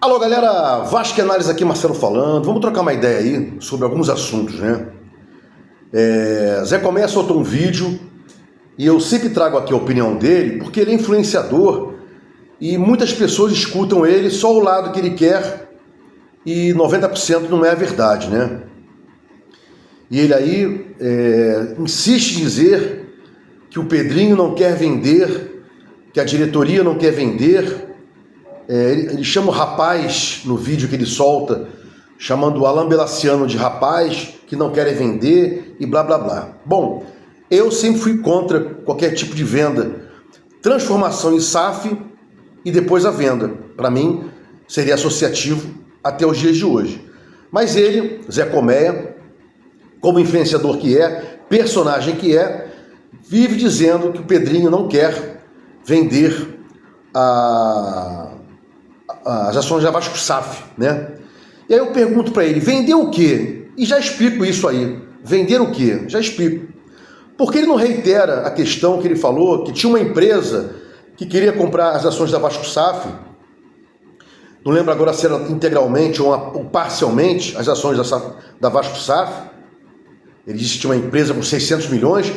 Alô galera, Vasco Análise aqui, Marcelo falando. Vamos trocar uma ideia aí sobre alguns assuntos, né? Zé Colmeia soltou um vídeo e eu sempre trago aqui a opinião dele porque ele é influenciador e muitas pessoas escutam ele só o lado que ele quer e 90% não é a verdade, né? E ele aí insiste em dizer que o Pedrinho não quer vender, que a diretoria não quer vender. Ele chama o rapaz no vídeo que ele solta, chamando o Alan Belaciano de rapaz, que não querem vender e blá blá blá. Bom, eu sempre fui contra qualquer tipo de venda, transformação em SAF e depois a venda. Para mim, seria associativo até os dias de hoje. Mas ele, Zé Colmeia, como influenciador que é, personagem que é, vive dizendo que o Pedrinho não quer vender as ações da Vasco SAF, né? E aí eu pergunto para ele, vender o quê? E já explico isso aí. Vender o quê? Já explico. Porque ele não reitera a questão que ele falou, que tinha uma empresa que queria comprar as ações da Vasco SAF, não lembro agora se era integralmente ou parcialmente as ações da Vasco SAF. Ele disse que tinha uma empresa com 600 milhões.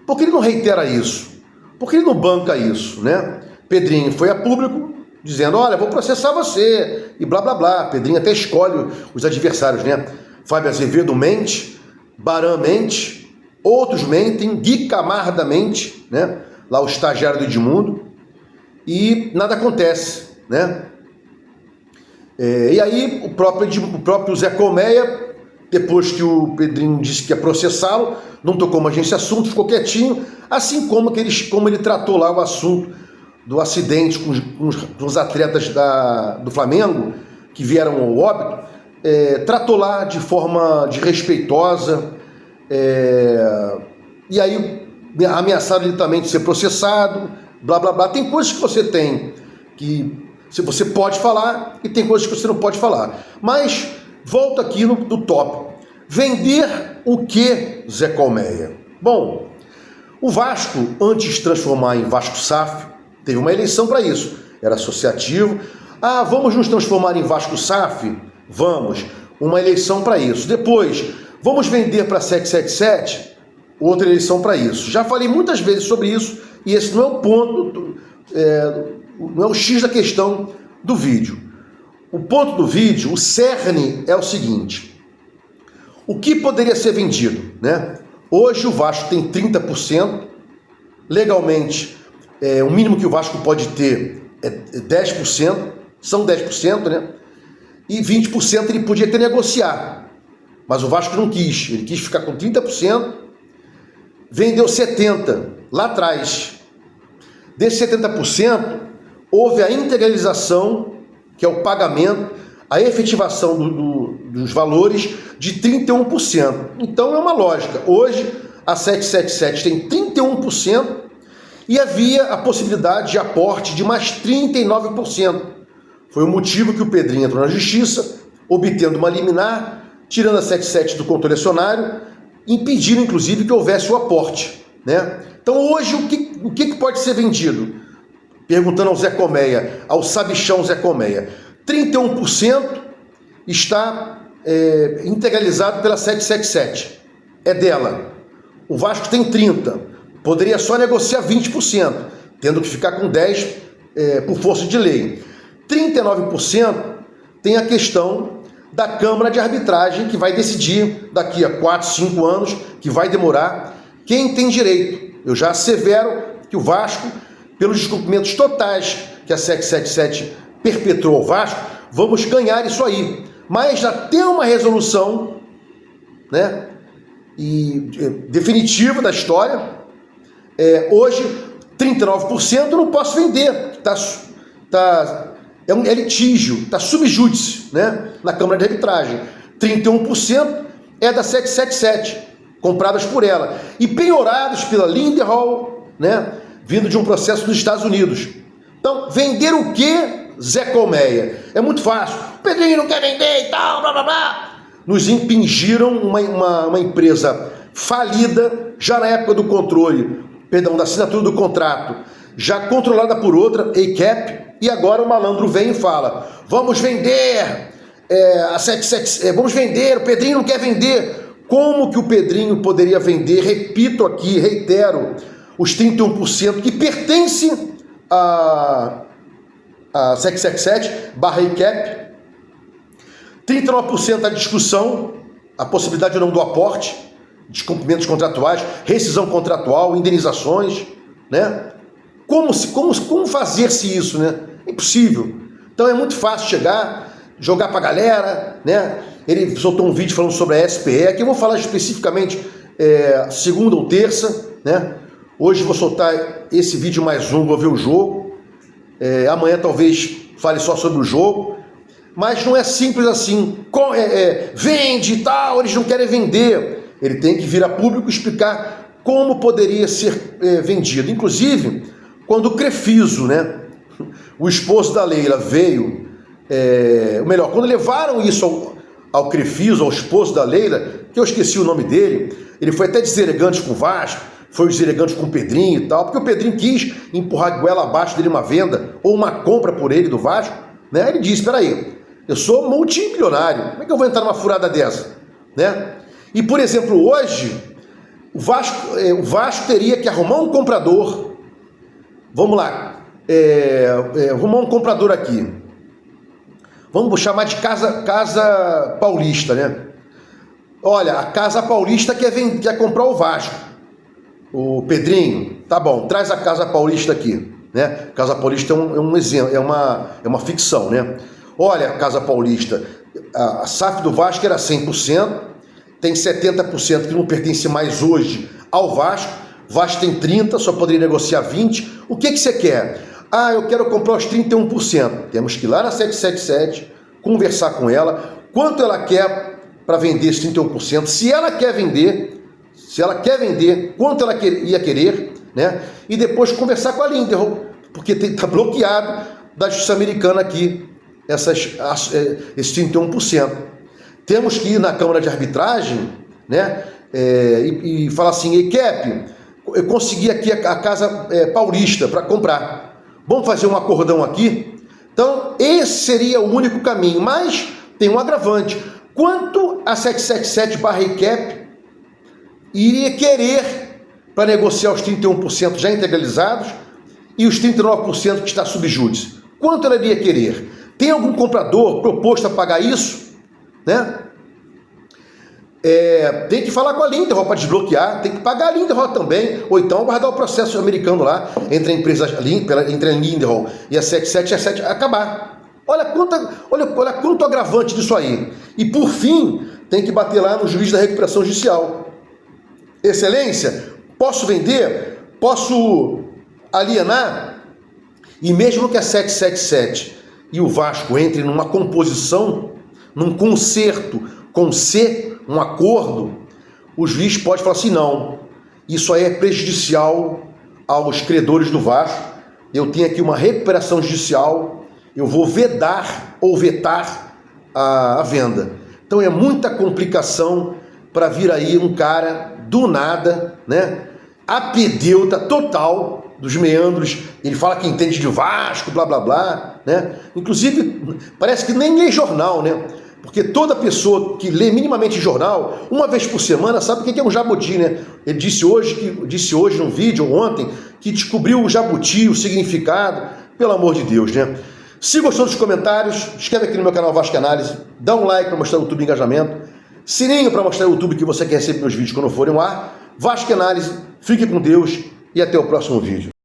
Por que ele não reitera isso? Por que ele não banca isso, né? Pedrinho foi a público dizendo, olha, vou processar você, e blá blá blá. Pedrinho até escolhe os adversários, né? Fábio Azevedo mente, Baran mente, outros mentem, Gui Camarda mente, né? Lá o estagiário do Edmundo, e nada acontece, né? E aí o próprio Zé Colmeia, depois que o Pedrinho disse que ia processá-lo, não tocou mais nesse assunto, ficou quietinho, assim como ele tratou lá o assunto do acidente com os atletas do Flamengo, que vieram ao óbito, tratou lá de forma desrespeitosa, e aí ameaçaram ele também de ser processado, blá blá blá. Tem coisas que você tem que você pode falar e tem coisas que você não pode falar. Mas volta aqui do tópico. Vender o que, Zé Colmeia? Bom, o Vasco, antes de transformar em Vasco SAF, teve uma eleição para isso. Era associativo. Ah, vamos nos transformar em Vasco SAF? Vamos. Uma eleição para isso. Depois, vamos vender para 777? Outra eleição para isso. Já falei muitas vezes sobre isso e esse não é o ponto, não é o X da questão do vídeo. O ponto do vídeo, o cerne é o seguinte. O que poderia ser vendido, né? Hoje o Vasco tem 30%, legalmente, o mínimo que o Vasco pode ter é 10%, são 10%, né? E 20% ele podia até negociar, mas o Vasco não quis, ele quis ficar com 30%, vendeu 70% lá atrás. Desse 70%, houve a integralização, que é o pagamento, a efetivação dos valores de 31%. Então é uma lógica. Hoje a 777 tem 31% e havia a possibilidade de aporte de mais 39%. Foi o motivo que o Pedrinho entrou na justiça, obtendo uma liminar, tirando a 77 do controle acionário, impedindo inclusive que houvesse o aporte, né? Então hoje o que pode ser vendido? Perguntando ao Zé Colmeia, ao sabichão Zé Colmeia, 31% está integralizado pela 777. É dela. O Vasco tem 30%. Poderia só negociar 20%, tendo que ficar com 10% por força de lei. 39% tem a questão da Câmara de Arbitragem, que vai decidir daqui a 4, 5 anos, que vai demorar, quem tem direito. Eu já assevero que o Vasco, pelos descumprimentos totais que a 777 perpetuou ao Vasco, vamos ganhar isso aí. Mas já tem uma resolução, né, definitiva da história. Hoje, 39% eu não posso vender. É litígio, está subjúdice, né, na Câmara de Arbitragem. 31% é da 777, compradas por ela. E penhorados pela Lindenhall, né, vindo de um processo dos Estados Unidos. Então, vender o quê, Zé Colmeia? É muito fácil. O Pedrinho não quer vender e tal, blá blá blá. Nos impingiram uma empresa falida, já na época do controle, da assinatura do contrato, já controlada por outra, ACAP, e agora o malandro vem e fala, vamos vender vamos vender, o Pedrinho não quer vender. Como que o Pedrinho poderia vender, repito aqui, reitero, os 31% que pertencem a 777/ACAP, 39% a discussão, a possibilidade ou não do aporte, descumprimentos contratuais, rescisão contratual, indenizações, né? Como fazer-se isso, né? É impossível. Então é muito fácil chegar, jogar pra galera, né? Ele soltou um vídeo falando sobre a SPE, que eu vou falar especificamente segunda ou terça, né? Hoje vou soltar esse vídeo mais um, vou ver o jogo. Amanhã talvez fale só sobre o jogo. Mas não é simples assim. Vende e tal, eles não querem vender. Ele tem que vir a público explicar como poderia ser vendido. Inclusive, quando o Crefiso, né, o esposo da Leila, veio, quando levaram isso ao Crefiso, ao esposo da Leila, que eu esqueci o nome dele, ele foi até deselegante com o Vasco, foi deselegante com o Pedrinho e tal, porque o Pedrinho quis empurrar a goela abaixo dele uma venda ou uma compra por ele do Vasco, né? Ele disse, peraí, eu sou multimilionário, como é que eu vou entrar numa furada dessa? Né? E, por exemplo, hoje, o Vasco teria que arrumar um comprador. Vamos lá, arrumar um comprador aqui. Vamos chamar de Casa Paulista, né? Olha, a Casa Paulista quer comprar o Vasco. O Pedrinho, tá bom, traz a Casa Paulista aqui, né? Casa Paulista é um exemplo, é uma ficção, né? Olha, Casa Paulista, a SAF do Vasco era 100%, tem 70% que não pertence mais hoje ao Vasco, Vasco tem 30%, só poderia negociar 20%. O que você quer? Ah, eu quero comprar os 31%. Temos que ir lá na 777, conversar com ela, quanto ela quer para vender esses 31%, se ela quer vender, quanto ela ia querer, né? E depois conversar com a Lindenholm, porque está bloqueado da justiça americana aqui, esses 31%. Temos que ir na Câmara de Arbitragem, né? E falar assim, ACAP, eu consegui aqui a Casa Paulista para comprar. Vamos fazer um acordão aqui? Então, esse seria o único caminho, mas tem um agravante. Quanto a 777/ACAP iria querer para negociar os 31% já integralizados e os 39% que está sob júdice? Quanto ela iria querer? Tem algum comprador proposto a pagar isso? Né? Tem que falar com a Lindenholm para desbloquear, tem que pagar a Lindenholm também, ou então guardar o processo americano lá, entre a empresa, entre a Lindenholm e a 777, acabar. Olha quanto agravante disso aí. E por fim, tem que bater lá no juiz da recuperação judicial. Excelência, posso vender? Posso alienar? E mesmo que a 777 e o Vasco entrem numa composição, num concerto com um acordo, o juiz pode falar assim, não, isso aí é prejudicial aos credores do Vasco, eu tenho aqui uma recuperação judicial, eu vou vedar ou vetar a venda. Então é muita complicação para vir aí um cara do nada, né, apedeuta total dos meandros, ele fala que entende de Vasco, blá blá blá, né? Inclusive parece que nem lê jornal, né? Porque toda pessoa que lê minimamente jornal, uma vez por semana, sabe o que é um jabuti, né? Ele disse hoje num vídeo, ou ontem, que descobriu o jabuti, o significado. Pelo amor de Deus, né? Se gostou dos comentários, escreve aqui no meu canal Vasco Análise, dá um like para mostrar o YouTube engajamento, sininho para mostrar o YouTube que você quer receber meus vídeos quando forem ao ar. Vasco Análise, fique com Deus e até o próximo vídeo.